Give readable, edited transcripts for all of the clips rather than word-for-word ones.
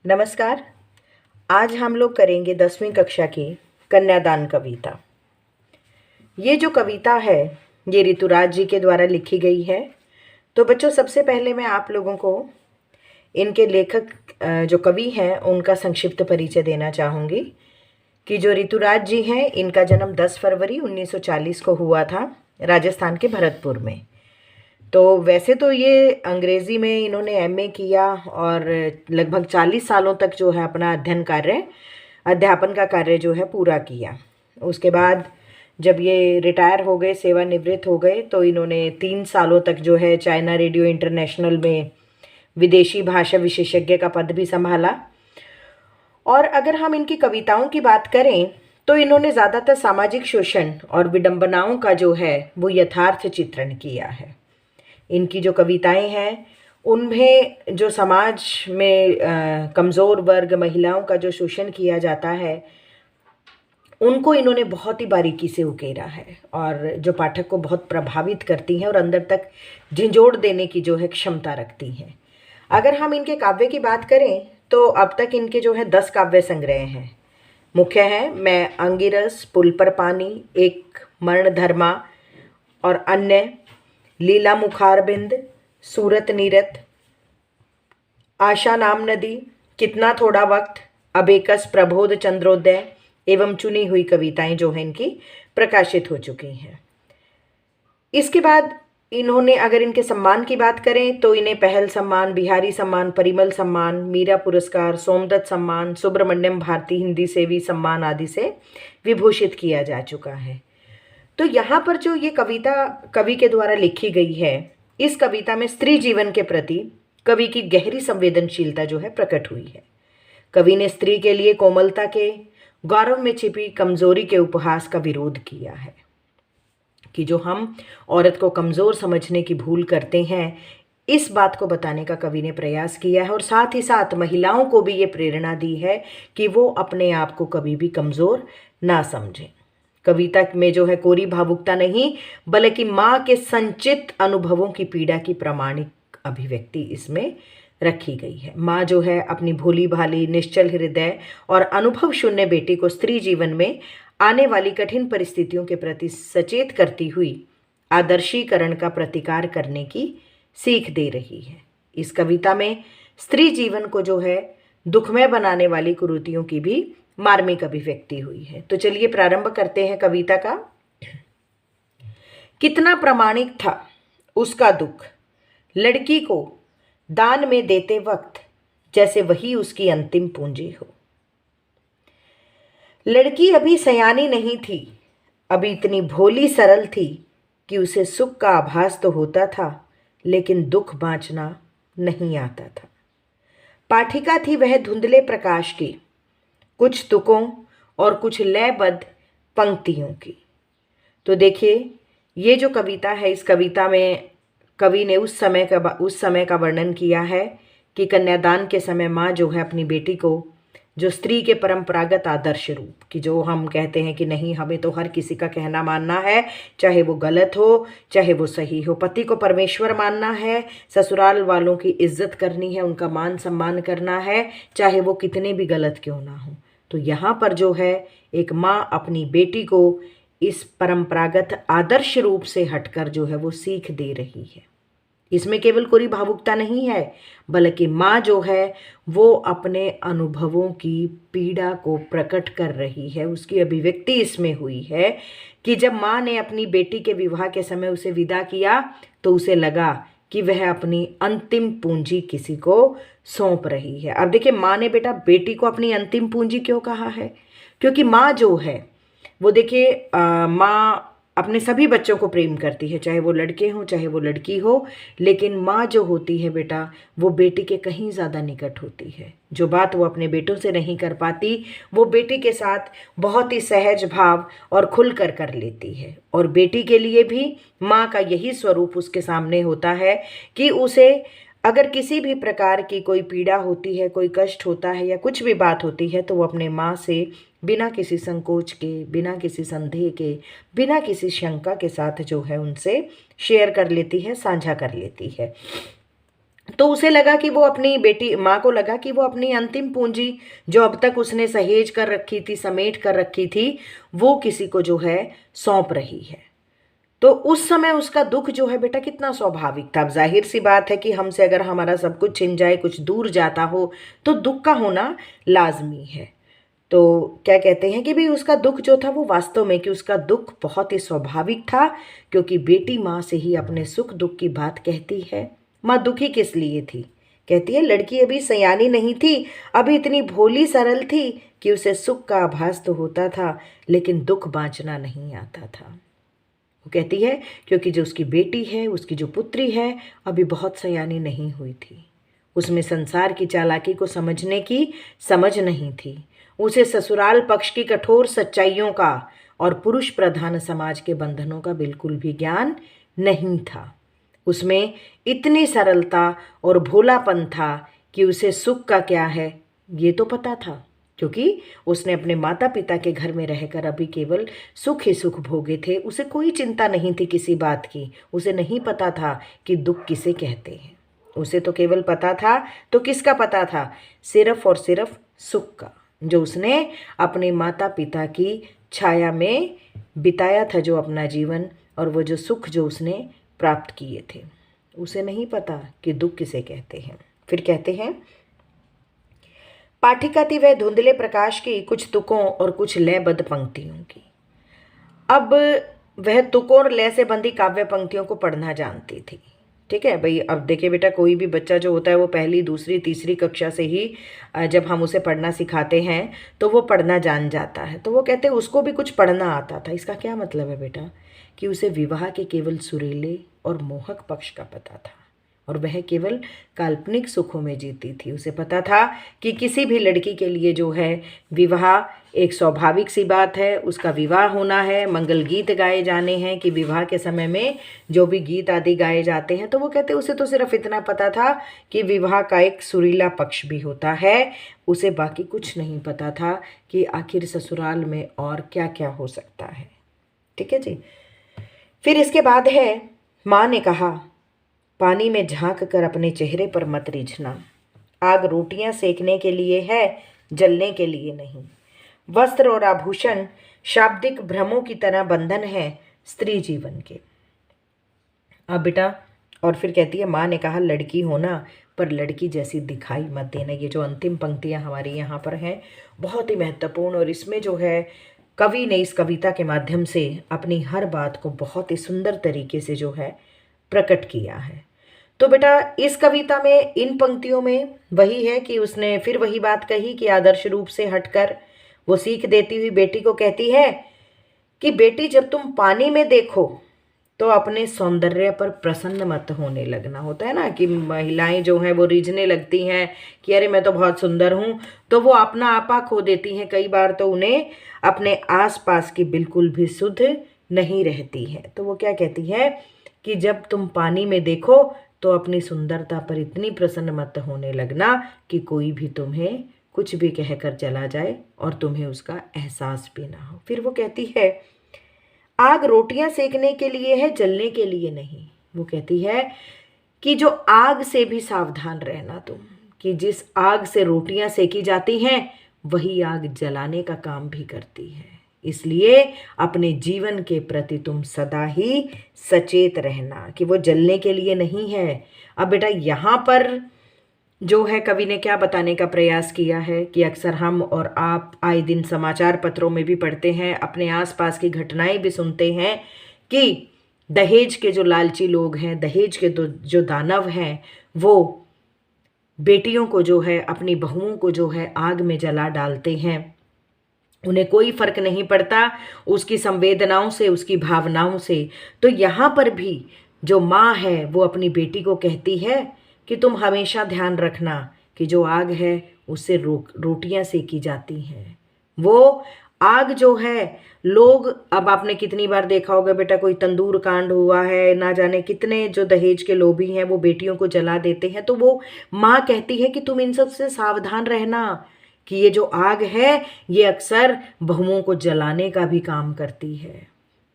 नमस्कार। आज हम लोग करेंगे 10वीं कक्षा की कन्यादान कविता। ये जो कविता है ये ऋतुराज जी के द्वारा लिखी गई है। तो बच्चों, सबसे पहले मैं आप लोगों को इनके लेखक जो कवि हैं उनका संक्षिप्त परिचय देना चाहूँगी कि जो ऋतुराज जी हैं इनका जन्म 10 फरवरी 1940 को हुआ था राजस्थान के भरतपुर में। तो वैसे तो ये अंग्रेज़ी में इन्होंने एमए किया और लगभग 40 सालों तक जो है अपना अध्यापन का कार्य जो है पूरा किया। उसके बाद जब ये रिटायर हो गए, सेवानिवृत्त हो गए, तो इन्होंने 3 सालों तक जो है चाइना रेडियो इंटरनेशनल में विदेशी भाषा विशेषज्ञ का पद भी संभाला। और अगर हम इनकी कविताओं की बात करें तो इन्होंने ज़्यादातर सामाजिक शोषण और विडंबनाओं का जो है वो यथार्थ चित्रण किया है। इनकी जो कविताएं हैं उनमें जो समाज में कमज़ोर वर्ग, महिलाओं का जो शोषण किया जाता है उनको इन्होंने बहुत ही बारीकी से उकेरा है और जो पाठक को बहुत प्रभावित करती हैं और अंदर तक झंझोड़ देने की जो है क्षमता रखती हैं। अगर हम इनके काव्य की बात करें तो अब तक इनके जो है 10 काव्य संग्रह हैं। मुख्य हैं मैं अंगिरस, पुल पर पानी, एक मरण धर्मा और अन्य, लीला मुखारबिंद, सूरत नीरत, आशा नाम नदी, कितना थोड़ा वक्त, अबेकस, प्रबोध, चंद्रोदय एवं चुनी हुई कविताएं जो हैं इनकी प्रकाशित हो चुकी हैं। इसके बाद इन्होंने अगर इनके सम्मान की बात करें तो इन्हें पहल सम्मान, बिहारी सम्मान, परिमल सम्मान, मीरा पुरस्कार, सोमदत्त सम्मान, सुब्रमण्यम भारती हिंदी सेवी सम्मान आदि से विभूषित किया जा चुका है। तो यहाँ पर जो ये कविता कवि के द्वारा लिखी गई है, इस कविता में स्त्री जीवन के प्रति कवि की गहरी संवेदनशीलता जो है प्रकट हुई है। कवि ने स्त्री के लिए कोमलता के, गौरव में छिपी कमजोरी के उपहास का विरोध किया है कि जो हम औरत को कमज़ोर समझने की भूल करते हैं, इस बात को बताने का कवि ने प्रयास किया है और साथ ही साथ महिलाओं को भी ये प्रेरणा दी है कि वो अपने आप को कभी भी कमज़ोर ना समझें। कविता में जो है कोरी भावुकता नहीं बल्कि माँ के संचित अनुभवों की पीड़ा की प्रामाणिक अभिव्यक्ति इसमें रखी गई है। माँ जो है अपनी भोली भाली, निश्चल हृदय और अनुभव शून्य बेटी को स्त्री जीवन में आने वाली कठिन परिस्थितियों के प्रति सचेत करती हुई आदर्शीकरण का प्रतिकार करने की सीख दे रही है। इस कविता में स्त्री जीवन को जो है दुखमय बनाने वाली कुरीतियों की भी मार्मिक अभिव्यक्ति हुई है। तो चलिए प्रारंभ करते हैं कविता का। कितना प्रामाणिक था उसका दुख, लड़की को दान में देते वक्त जैसे वही उसकी अंतिम पूंजी हो। लड़की अभी सयानी नहीं थी, अभी इतनी भोली सरल थी कि उसे सुख का आभास तो होता था लेकिन दुख बांचना नहीं आता था। पाठिका थी वह धुंधले प्रकाश की, कुछ तुकों और कुछ लयबद्ध पंक्तियों की। तो देखिए, ये जो कविता है, इस कविता में कवि ने उस समय का वर्णन किया है कि कन्यादान के समय माँ जो है अपनी बेटी को, जो स्त्री के परंपरागत आदर्श रूप की, जो हम कहते हैं कि नहीं हमें तो हर किसी का कहना मानना है, चाहे वो गलत हो चाहे वो सही हो, पति को परमेश्वर मानना है, ससुराल वालों की इज्जत करनी है, उनका मान सम्मान करना है, चाहे वो कितने भी गलत क्यों ना हो। तो यहाँ पर जो है एक माँ अपनी बेटी को इस परंपरागत आदर्श रूप से हटकर जो है वो सीख दे रही है। इसमें केवल कोई भावुकता नहीं है बल्कि माँ जो है वो अपने अनुभवों की पीड़ा को प्रकट कर रही है। उसकी अभिव्यक्ति इसमें हुई है कि जब माँ ने अपनी बेटी के विवाह के समय उसे विदा किया तो उसे लगा कि वह अपनी अंतिम पूंजी किसी को सौंप रही है। अब देखिए, माँ ने बेटा बेटी को अपनी अंतिम पूंजी क्यों कहा है? क्योंकि माँ जो है वो देखिए, माँ अपने सभी बच्चों को प्रेम करती है, चाहे वो लड़के हों चाहे वो लड़की हो, लेकिन माँ जो होती है बेटा वो बेटी के कहीं ज़्यादा निकट होती है। जो बात वो अपने बेटों से नहीं कर पाती वो बेटी के साथ बहुत ही सहज भाव और खुलकर कर लेती है। और बेटी के लिए भी माँ का यही स्वरूप उसके सामने होता है कि उसे अगर किसी भी प्रकार की कोई पीड़ा होती है, कोई कष्ट होता है या कुछ भी बात होती है तो वो अपने माँ से बिना किसी संकोच के, बिना किसी संदेह के, बिना किसी शंका के साथ जो है उनसे शेयर कर लेती है, साझा कर लेती है। तो उसे लगा कि वो अपनी बेटी माँ को लगा कि वो अपनी अंतिम पूंजी जो अब तक उसने सहेज कर रखी थी, समेट कर रखी थी, वो किसी को जो है सौंप रही है। तो उस समय उसका दुख जो है बेटा कितना स्वाभाविक था। अब जाहिर सी बात है कि हमसे अगर हमारा सब कुछ छिन जाए, कुछ दूर जाता हो, तो दुख का होना लाजमी है। तो क्या कहते हैं कि भी उसका दुख जो था वो वास्तव में कि उसका दुख बहुत ही स्वाभाविक था, क्योंकि बेटी माँ से ही अपने सुख दुख की बात कहती है। माँ दुखी किस लिए थी? कहती है लड़की अभी सयानी नहीं थी, अभी इतनी भोली सरल थी कि उसे सुख का आभास तो होता था, लेकिन दुख बांचना नहीं आता था। वो कहती है क्योंकि जो उसकी बेटी है, उसकी जो पुत्री है, अभी बहुत सयानी नहीं हुई थी। उसमें संसार की चालाकी को समझने की समझ नहीं थी। उसे ससुराल पक्ष की कठोर सच्चाइयों का और पुरुष प्रधान समाज के बंधनों का बिल्कुल भी ज्ञान नहीं था। उसमें इतनी सरलता और भोलापन था कि उसे सुख का क्या है ये तो पता था, क्योंकि उसने अपने माता पिता के घर में रहकर अभी केवल सुख ही सुख भोगे थे। उसे कोई चिंता नहीं थी किसी बात की। उसे नहीं पता था कि दुख किसे कहते हैं। उसे तो केवल पता था, तो किसका पता था? सिर्फ और सिर्फ सुख का, जो उसने अपने माता पिता की छाया में बिताया था, जो अपना जीवन, और वो जो सुख जो उसने प्राप्त किए थे। उसे नहीं पता कि दुख किसे कहते हैं। फिर कहते हैं, पाठिका थी वह धुंधले प्रकाश की, कुछ तुकों और कुछ लयबद्ध पंक्तियों की। अब वह तुकों और लय से बंधी काव्य पंक्तियों को पढ़ना जानती थी। ठीक है भाई, अब देखिए बेटा, कोई भी बच्चा जो होता है वो पहली दूसरी तीसरी कक्षा से ही जब हम उसे पढ़ना सिखाते हैं तो वो पढ़ना जान जाता है। तो वो कहते हैं उसको भी कुछ पढ़ना आता था। इसका क्या मतलब है बेटा? कि उसे विवाह के केवल सुरीले और मोहक पक्ष का पता था, और वह केवल काल्पनिक सुखों में जीती थी। उसे पता था कि किसी भी लड़की के लिए जो है विवाह एक स्वाभाविक सी बात है, उसका विवाह होना है, मंगल गीत गाए जाने हैं, कि विवाह के समय में जो भी गीत आदि गाए जाते हैं। तो वो कहते उसे तो सिर्फ इतना पता था कि विवाह का एक सुरीला पक्ष भी होता है। उसे बाकी कुछ नहीं पता था कि आखिर ससुराल में और क्या क्या हो सकता है। ठीक है जी। फिर इसके बाद है, माँ ने कहा, पानी में झांक कर अपने चेहरे पर मत रीझना। आग रोटियां सेकने के लिए है, जलने के लिए नहीं। वस्त्र और आभूषण शाब्दिक भ्रमों की तरह बंधन है स्त्री जीवन के। अब बेटा, और फिर कहती है, माँ ने कहा लड़की होना पर लड़की जैसी दिखाई मत देना। ये जो अंतिम पंक्तियाँ हमारी यहाँ पर हैं बहुत ही महत्वपूर्ण, और इसमें जो है कवि ने इस कविता के माध्यम से अपनी हर बात को बहुत ही सुंदर तरीके से जो है प्रकट किया है। तो बेटा इस कविता में इन पंक्तियों में वही है कि उसने फिर वही बात कही कि आदर्श रूप से हटकर वो सीख देती हुई बेटी को कहती है कि बेटी जब तुम पानी में देखो तो अपने सौंदर्य पर प्रसन्न मत होने लगना। होता है ना कि महिलाएं जो हैं वो रीझने लगती हैं कि अरे मैं तो बहुत सुंदर हूँ, तो वो अपना आपा खो देती हैं। कई बार तो उन्हें अपने आसपास की बिल्कुल भी सुध नहीं रहती है। तो वो क्या कहती है कि जब तुम पानी में देखो तो अपनी सुंदरता पर इतनी प्रसन्न मत होने लगना कि कोई भी तुम्हें कुछ भी कहकर चला जाए और तुम्हें उसका एहसास भी ना हो। फिर वो कहती है, आग रोटियां सेकने के लिए है, जलने के लिए नहीं। वो कहती है कि जो आग से भी सावधान रहना तुम, कि जिस आग से रोटियां सेकी जाती हैं वही आग जलाने का काम भी करती है। इसलिए अपने जीवन के प्रति तुम सदा ही सचेत रहना कि वो जलने के लिए नहीं है। अब बेटा यहाँ पर जो है कवि ने क्या बताने का प्रयास किया है कि अक्सर हम और आप आए दिन समाचार पत्रों में भी पढ़ते हैं, अपने आसपास की घटनाएं भी सुनते हैं कि दहेज के जो लालची लोग हैं, दहेज के जो दानव हैं, वो बेटियों को जो है, अपनी बहुओं को जो है आग में जला डालते हैं। उन्हें कोई फर्क नहीं पड़ता उसकी संवेदनाओं से, उसकी भावनाओं से। तो यहाँ पर भी जो माँ है वो अपनी बेटी को कहती है कि तुम हमेशा ध्यान रखना कि जो आग है उससे रोटियां सेकी जाती हैं। वो आग जो है, लोग, अब आपने कितनी बार देखा होगा बेटा, कोई तंदूर कांड हुआ है, ना जाने कितने जो दहेज के लोभी हैं वो बेटियों को जला देते हैं। तो वो माँ कहती है कि तुम इन सब से सावधान रहना कि ये जो आग है ये अक्सर बहुओं को जलाने का भी काम करती है।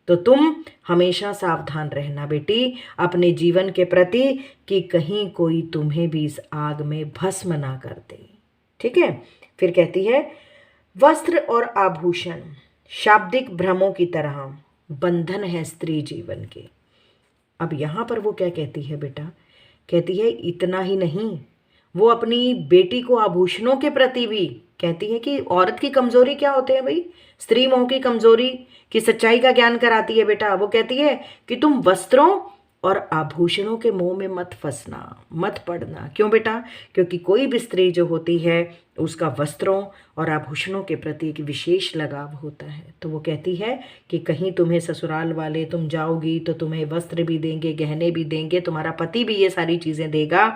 तो तुम हमेशा सावधान रहना बेटी अपने जीवन के प्रति, कि कहीं कोई तुम्हें भी इस आग में भस्म ना कर दे। ठीक है। फिर कहती है, वस्त्र और आभूषण शाब्दिक भ्रमों की तरह बंधन है स्त्री जीवन के। अब यहाँ पर वो क्या कहती है बेटा, कहती है इतना ही नहीं, वो अपनी बेटी को आभूषणों के प्रति भी कहती है कि औरत की कमजोरी क्या होते हैं भाई, स्त्री मोह की कमजोरी की सच्चाई का ज्ञान कराती है बेटा। वो कहती है कि तुम वस्त्रों और आभूषणों के मोह में मत फंसना, मत पड़ना। क्यों बेटा? क्योंकि कोई भी स्त्री जो होती है उसका वस्त्रों और आभूषणों के प्रति एक विशेष लगाव होता है। तो वो कहती है कि कहीं तुम्हें ससुराल वाले, तुम जाओगी तो तुम्हें वस्त्र भी देंगे, गहने भी देंगे, तुम्हारा पति भी ये सारी चीज़ें देगा,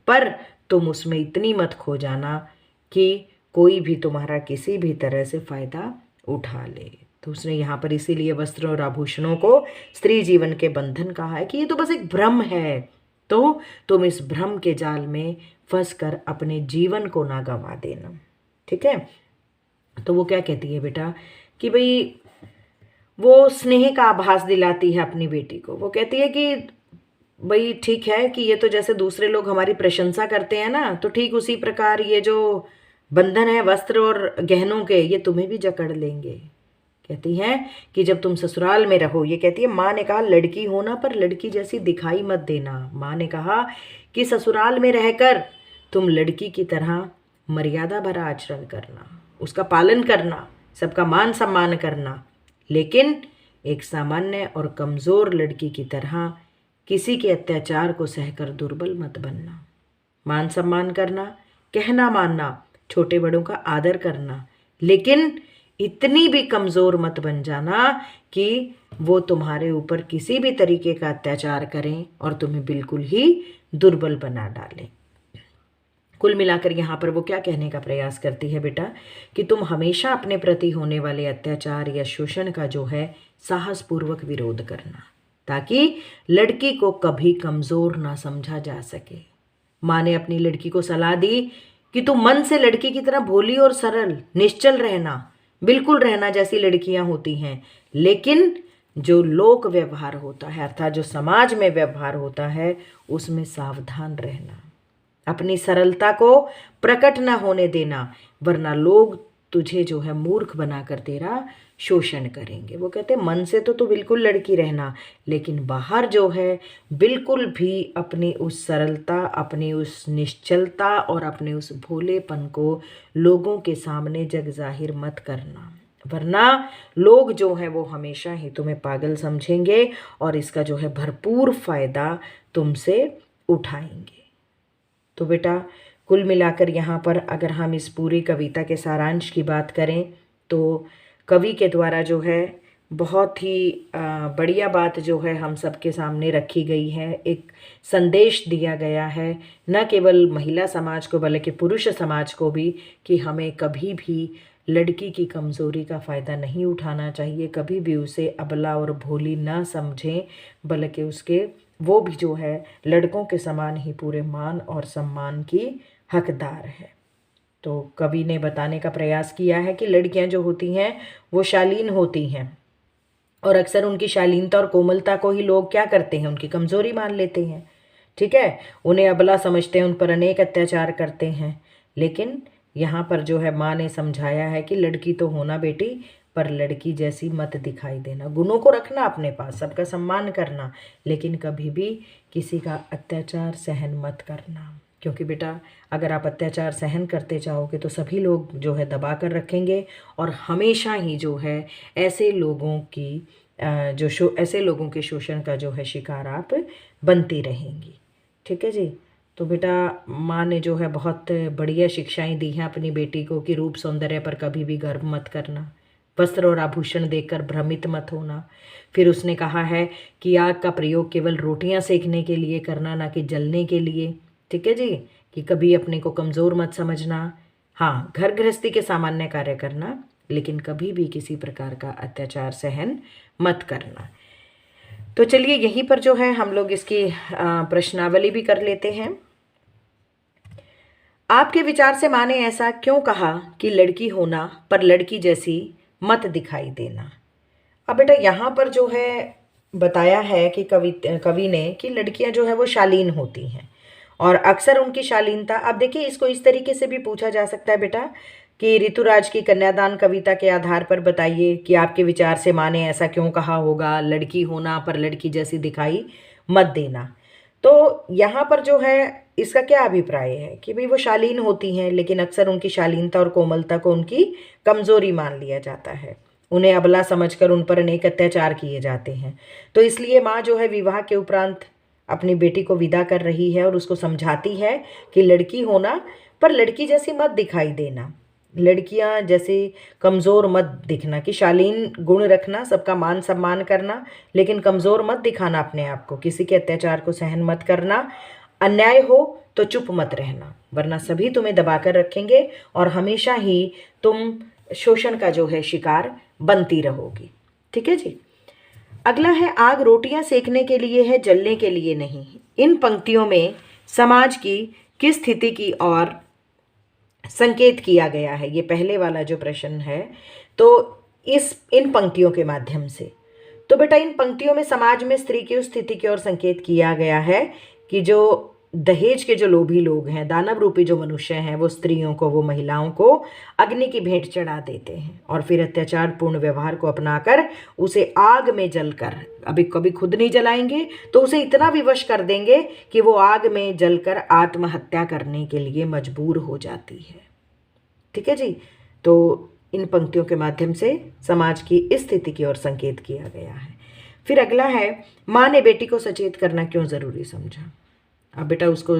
पर तुम उसमें इतनी मत खो जाना कि कोई भी तुम्हारा किसी भी तरह से फ़ायदा उठा ले। तो उसने यहाँ पर इसीलिए वस्त्रों और आभूषणों को स्त्री जीवन के बंधन कहा है कि ये तो बस एक भ्रम है, तो तुम इस भ्रम के जाल में फंसकर अपने जीवन को ना गंवा देना। ठीक है। तो वो क्या कहती है बेटा कि भाई वो स्नेह का आभास दिलाती है अपनी बेटी को। वो कहती है कि भाई ठीक है कि ये तो जैसे दूसरे लोग हमारी प्रशंसा करते हैं ना, तो ठीक उसी प्रकार ये जो बंधन है वस्त्र और गहनों के, ये तुम्हें भी जकड़ लेंगे। कहती है कि जब तुम ससुराल में रहो, ये कहती है माँ ने कहा लड़की होना पर लड़की जैसी दिखाई मत देना। माँ ने कहा कि ससुराल में रहकर तुम लड़की की तरह मर्यादा भरा आचरण करना, उसका पालन करना, सबका मान सम्मान करना, लेकिन एक सामान्य और कमज़ोर लड़की की तरह किसी के अत्याचार को सहकर दुर्बल मत बनना। मान सम्मान करना, कहना मानना, छोटे बड़ों का आदर करना, लेकिन इतनी भी कमज़ोर मत बन जाना कि वो तुम्हारे ऊपर किसी भी तरीके का अत्याचार करें और तुम्हें बिल्कुल ही दुर्बल बना डालें। कुल मिलाकर यहाँ पर वो क्या कहने का प्रयास करती है बेटा कि तुम हमेशा अपने प्रति होने वाले अत्याचार या शोषण का जो है साहसपूर्वक विरोध करना, ताकि लड़की को कभी कमज़ोर ना समझा जा सके। माँ ने अपनी लड़की को सलाह दी कि तुम मन से लड़की की तरह भोली और सरल निश्चल रहना, बिल्कुल रहना जैसी लड़कियां होती हैं, लेकिन जो लोक व्यवहार होता है अर्थात जो समाज में व्यवहार होता है उसमें सावधान रहना, अपनी सरलता को प्रकट न होने देना, वरना लोग तुझे जो है मूर्ख बनाकर तेरा शोषण करेंगे। वो कहते हैं मन से तो तू बिल्कुल लड़की रहना, लेकिन बाहर जो है बिल्कुल भी अपनी उस सरलता, अपनी उस निश्चलता और अपने उस भोलेपन को लोगों के सामने जग जाहिर मत करना, वरना लोग जो है वो हमेशा ही तुम्हें पागल समझेंगे और इसका जो है भरपूर फ़ायदा तुमसे उठाएंगे। तो बेटा कुल मिलाकर यहाँ पर अगर हम इस पूरी कविता के सारांश की बात करें तो कवि के द्वारा जो है बहुत ही बढ़िया बात जो है हम सबके सामने रखी गई है, एक संदेश दिया गया है न केवल महिला समाज को बल्कि पुरुष समाज को भी, कि हमें कभी भी लड़की की कमज़ोरी का फ़ायदा नहीं उठाना चाहिए, कभी भी उसे अबला और भोली ना समझें, बल्कि उसके वो भी जो है लड़कों के समान ही पूरे मान और सम्मान की हकदार है। तो कवि ने बताने का प्रयास किया है कि लड़कियां जो होती हैं वो शालीन होती हैं और अक्सर उनकी शालीनता और कोमलता को ही लोग क्या करते हैं, उनकी कमज़ोरी मान लेते हैं। ठीक है, उन्हें अबला समझते हैं, उन पर अनेक अत्याचार करते हैं। लेकिन यहाँ पर जो है माँ ने समझाया है कि लड़की तो होना बेटी, पर लड़की जैसी मत दिखाई देना, गुणों को रखना अपने पास, सबका सम्मान करना, लेकिन कभी भी किसी का अत्याचार सहन मत करना, क्योंकि बेटा अगर आप अत्याचार सहन करते जाओगे तो सभी लोग जो है दबा कर रखेंगे और हमेशा ही जो है ऐसे लोगों की ऐसे लोगों के शोषण का जो है शिकार आप बनती रहेंगी। ठीक है जी। तो बेटा माँ ने जो है बहुत बढ़िया शिक्षाएं दी हैं अपनी बेटी को कि रूप सौंदर्य पर कभी भी गर्व मत करना, वस्त्र और आभूषण देखकर भ्रमित मत होना। फिर उसने कहा है कि आग का प्रयोग केवल रोटियां सेकने के लिए करना, ना कि जलने के लिए। ठीक है जी, कि कभी अपने को कमज़ोर मत समझना। हाँ, घर गृहस्थी के सामान्य कार्य करना, लेकिन कभी भी किसी प्रकार का अत्याचार सहन मत करना। तो चलिए यहीं पर जो है हम लोग इसकी प्रश्नावली भी कर लेते हैं। आपके विचार से माँ ने ऐसा क्यों कहा कि लड़की होना पर लड़की जैसी मत दिखाई देना? अब बेटा यहाँ पर जो है बताया है कि कवि ने कि लड़कियां जो है वो शालीन होती हैं और अक्सर उनकी शालीनता, अब देखिए इसको इस तरीके से भी पूछा जा सकता है बेटा कि ऋतुराज की कन्यादान कविता के आधार पर बताइए कि आपके विचार से माँ ने ऐसा क्यों कहा होगा, लड़की होना पर लड़की जैसी दिखाई मत देना। तो यहाँ पर जो है इसका क्या अभिप्राय है कि भाई वो शालीन होती हैं लेकिन अक्सर उनकी शालीनता और कोमलता को उनकी कमजोरी मान लिया जाता है, उन्हें अबला समझकर उन पर अनेक अत्याचार किए जाते हैं। तो इसलिए माँ जो है विवाह के उपरांत अपनी बेटी को विदा कर रही है और उसको समझाती है कि लड़की होना पर लड़की जैसी मत दिखाई देना, लड़कियां जैसे कमज़ोर मत दिखना, कि शालीन गुण रखना, सबका मान सम्मान करना, लेकिन कमज़ोर मत दिखाना अपने आप को, किसी के अत्याचार को सहन मत करना, अन्याय हो तो चुप मत रहना वरना सभी तुम्हें दबाकर रखेंगे और हमेशा ही तुम शोषण का जो है शिकार बनती रहोगी। ठीक है जी। अगला है, आग रोटियां सेकने के लिए है, जलने के लिए नहीं। इन पंक्तियों में समाज की किस स्थिति की ओर संकेत किया गया है? ये पहले वाला जो प्रश्न है, तो इन पंक्तियों के माध्यम से, तो बेटा इन पंक्तियों में समाज में स्त्री की उस स्थिति की ओर संकेत किया गया है कि जो दहेज के जो लोभी लोग हैं, दानव रूपी जो मनुष्य हैं, वो स्त्रियों को, वो महिलाओं को अग्नि की भेंट चढ़ा देते हैं और फिर अत्याचारपूर्ण व्यवहार को अपनाकर उसे आग में जलकर, अभी कभी खुद नहीं जलाएंगे तो उसे इतना विवश कर देंगे कि वो आग में जलकर आत्महत्या करने के लिए मजबूर हो जाती है। ठीक है जी। तो इन पंक्तियों के माध्यम से समाज की इस स्थिति की ओर संकेत किया गया है। फिर अगला है, माँ ने बेटी को सचेत करना क्यों ज़रूरी समझा? अब बेटा उसको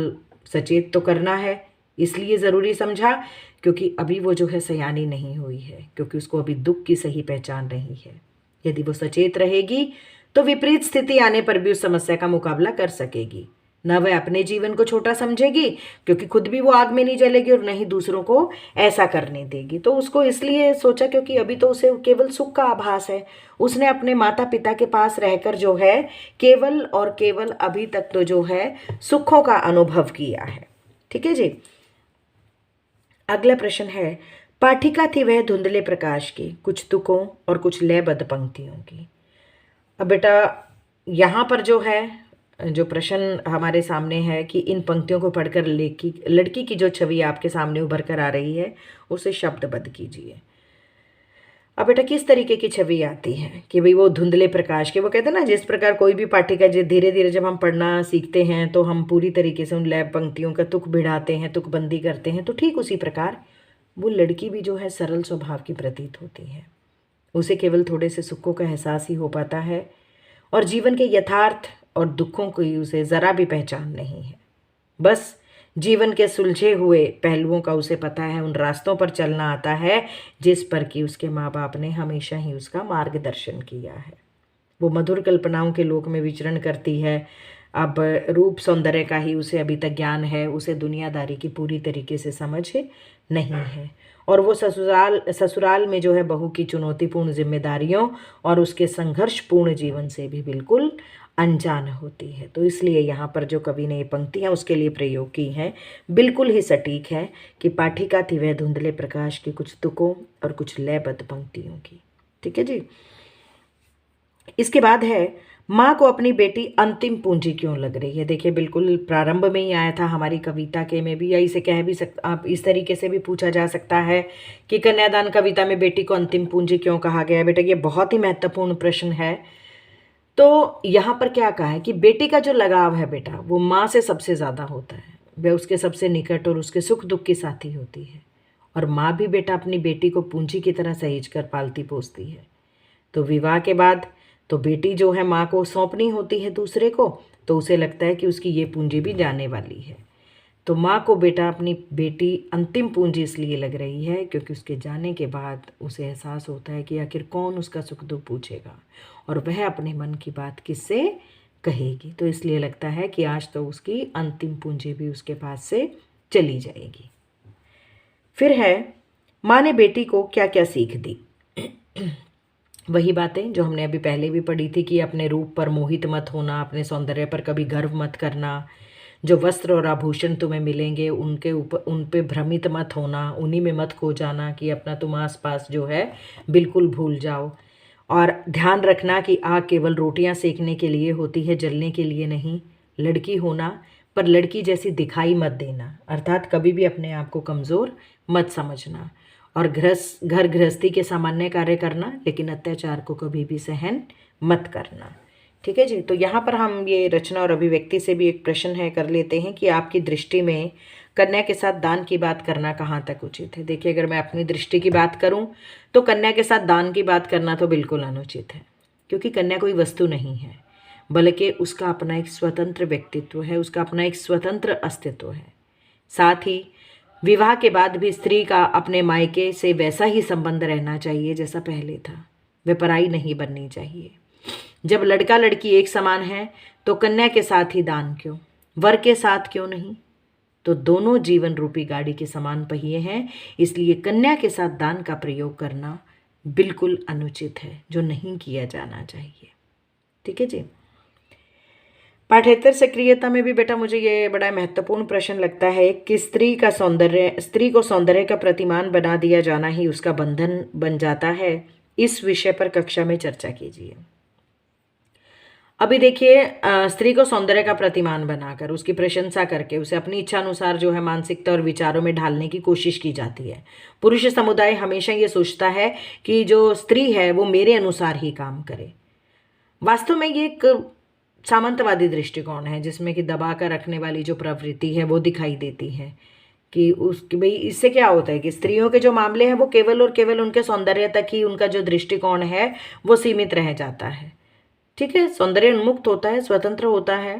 सचेत तो करना है, इसलिए ज़रूरी समझा क्योंकि अभी वो जो है सयानी नहीं हुई है, क्योंकि उसको अभी दुख की सही पहचान नहीं है। यदि वो सचेत रहेगी तो विपरीत स्थिति आने पर भी उस समस्या का मुकाबला कर सकेगी। न वह अपने जीवन को छोटा समझेगी क्योंकि खुद भी वो आग में नहीं जलेगी और न ही दूसरों को ऐसा करने देगी। तो उसको इसलिए सोचा क्योंकि अभी तो उसे केवल सुख का आभास है। उसने अपने माता पिता के पास रहकर जो है केवल और केवल अभी तक तो जो है सुखों का अनुभव किया है। ठीक है जी। अगला प्रश्न है, पाठिका थी वह धुंधले प्रकाश की, कुछ तुकों और कुछ लयबद्ध पंक्तियों की। अब बेटा यहाँ पर जो है जो प्रश्न हमारे सामने है कि इन पंक्तियों को पढ़कर लड़की की जो छवि आपके सामने उभर कर आ रही है उसे शब्दबद्ध कीजिए। अब बेटा किस तरीके की छवि आती है कि भाई वो धुंधले प्रकाश के, वो कहते हैं ना जिस प्रकार कोई भी पाठिका धीरे धीरे जब हम पढ़ना सीखते हैं तो हम पूरी तरीके से उन लय पंक्तियों का तुक भिड़ाते हैं, तुकबंदी करते हैं, तो ठीक उसी प्रकार वो लड़की भी जो है सरल स्वभाव की प्रतीत होती है। उसे केवल थोड़े से सुखों का एहसास ही हो पाता है और जीवन के यथार्थ और दुखों की उसे ज़रा भी पहचान नहीं है। बस जीवन के सुलझे हुए पहलुओं का उसे पता है, उन रास्तों पर चलना आता है जिस पर कि उसके माँ बाप ने हमेशा ही उसका मार्गदर्शन किया है। वो मधुर कल्पनाओं के लोक में विचरण करती है। अब रूप सौंदर्य का ही उसे अभी तक ज्ञान है, उसे दुनियादारी की पूरी तरीके से समझ नहीं है और वो ससुराल में जो है बहू की चुनौतीपूर्ण जिम्मेदारियों और उसके संघर्षपूर्ण जीवन से भी बिल्कुल अनजान होती है। तो इसलिए यहाँ पर जो कवि ने ये पंक्तियाँ उसके लिए प्रयोग की हैं बिल्कुल ही सटीक है कि पाठिका थी वह धुंधले प्रकाश की, कुछ तुकों और कुछ लयबद्ध पंक्तियों की। ठीक है जी। इसके बाद है, माँ को अपनी बेटी अंतिम पूंजी क्यों लग रही है? देखिए बिल्कुल प्रारंभ में ही आया था हमारी कविता के में भी, या इसे कह भी सकता, आप इस तरीके से भी पूछा जा सकता है कि कन्यादान कविता में बेटी को अंतिम पूंजी क्यों कहा गया है। बेटा ये बहुत ही महत्वपूर्ण प्रश्न है। तो यहाँ पर क्या कहा है कि बेटी का जो लगाव है बेटा वो माँ से सबसे ज़्यादा होता है, वह उसके सबसे निकट और उसके सुख दुख की साथी होती है और माँ भी बेटा अपनी बेटी को पूंजी की तरह सहेज कर पालती पोसती है। तो विवाह के बाद तो बेटी जो है माँ को सौंपनी होती है दूसरे को, तो उसे लगता है कि उसकी ये पूंजी भी जाने वाली है। तो माँ को बेटा अपनी बेटी अंतिम पूंजी इसलिए लग रही है क्योंकि उसके जाने के बाद उसे एहसास होता है कि आखिर कौन उसका सुख दुख पूछेगा और वह अपने मन की बात किससे कहेगी। तो इसलिए लगता है कि आज तो उसकी अंतिम पूंजी भी उसके पास से चली जाएगी। फिर है, माँ ने बेटी को क्या क्या सीख दी? वही बातें जो हमने अभी पहले भी पढ़ी थी कि अपने रूप पर मोहित मत होना, अपने सौंदर्य पर कभी गर्व मत करना, जो वस्त्र और आभूषण तुम्हें मिलेंगे उनके ऊपर उन पे भ्रमित मत होना, उन्हीं में मत खो जाना कि अपना तुम आस पास जो है बिल्कुल भूल जाओ। और ध्यान रखना कि आग केवल रोटियां सेकने के लिए होती है, जलने के लिए नहीं। लड़की होना पर लड़की जैसी दिखाई मत देना, अर्थात कभी भी अपने आप को कमज़ोर मत समझना। और घर गृहस्थी के सामान्य कार्य करना, लेकिन अत्याचार को कभी भी सहन मत करना। ठीक है जी। तो यहाँ पर हम ये रचना और अभिव्यक्ति से भी एक प्रश्न है कर लेते हैं कि आपकी दृष्टि में कन्या के साथ दान की बात करना कहाँ तक उचित है। देखिए, अगर मैं अपनी दृष्टि की बात करूँ तो कन्या के साथ दान की बात करना तो बिल्कुल अनुचित है, क्योंकि कन्या कोई वस्तु नहीं है, बल्कि उसका अपना एक स्वतंत्र व्यक्तित्व है, उसका अपना एक स्वतंत्र अस्तित्व है। साथ ही विवाह के बाद भी स्त्री का अपने मायके से वैसा ही संबंध रहना चाहिए जैसा पहले था, वे पराई नहीं बननी चाहिए। जब लड़का लड़की एक समान है तो कन्या के साथ ही दान क्यों, वर के साथ क्यों नहीं? तो दोनों जीवन रूपी गाड़ी के समान पहिए हैं, इसलिए कन्या के साथ दान का प्रयोग करना बिल्कुल अनुचित है, जो नहीं किया जाना चाहिए। ठीक है जी। पाठ्येतर सक्रियता में भी बेटा मुझे ये बड़ा महत्वपूर्ण प्रश्न लगता है कि स्त्री को सौंदर्य का प्रतिमान बना दिया जाना ही उसका बंधन बन जाता है। इस विषय पर कक्षा में चर्चा कीजिए। अभी देखिए, स्त्री को सौंदर्य का प्रतिमान बनाकर उसकी प्रशंसा करके उसे अपनी इच्छा अनुसार जो है मानसिकता और विचारों में ढालने की कोशिश की जाती है। पुरुष समुदाय हमेशा ये सोचता है कि जो स्त्री है वो मेरे अनुसार ही काम करे। वास्तव में ये एक सामंतवादी दृष्टिकोण है, जिसमें कि दबा कर रखने वाली जो प्रवृत्ति है वो दिखाई देती है कि उसकी भाई इससे क्या होता है कि स्त्रियों के जो मामले हैं वो केवल और केवल उनके सौंदर्य तक ही उनका जो दृष्टिकोण है वो सीमित रह जाता है। ठीक है, सौंदर्य उन्मुक्त होता है, स्वतंत्र होता है।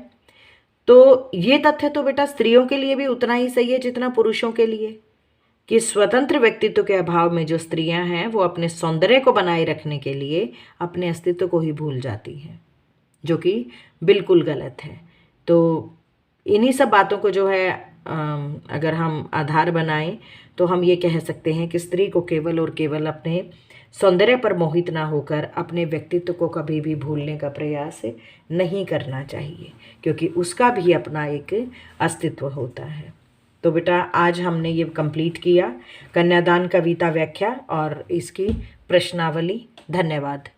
तो ये तथ्य तो बेटा स्त्रियों के लिए भी उतना ही सही है जितना पुरुषों के लिए, कि स्वतंत्र व्यक्तित्व के अभाव में जो स्त्रियां हैं वो अपने सौंदर्य को बनाए रखने के लिए अपने अस्तित्व को ही भूल जाती हैं, जो कि बिल्कुल गलत है। तो इन्हीं सब बातों को जो है अगर हम आधार बनाएं तो हम ये कह सकते हैं कि स्त्री को केवल और केवल अपने सौंदर्य पर मोहित ना होकर अपने व्यक्तित्व को कभी भी भूलने का प्रयास नहीं करना चाहिए, क्योंकि उसका भी अपना एक अस्तित्व होता है। तो बेटा आज हमने ये कंप्लीट किया कन्यादान कविता व्याख्या और इसकी प्रश्नावली। धन्यवाद।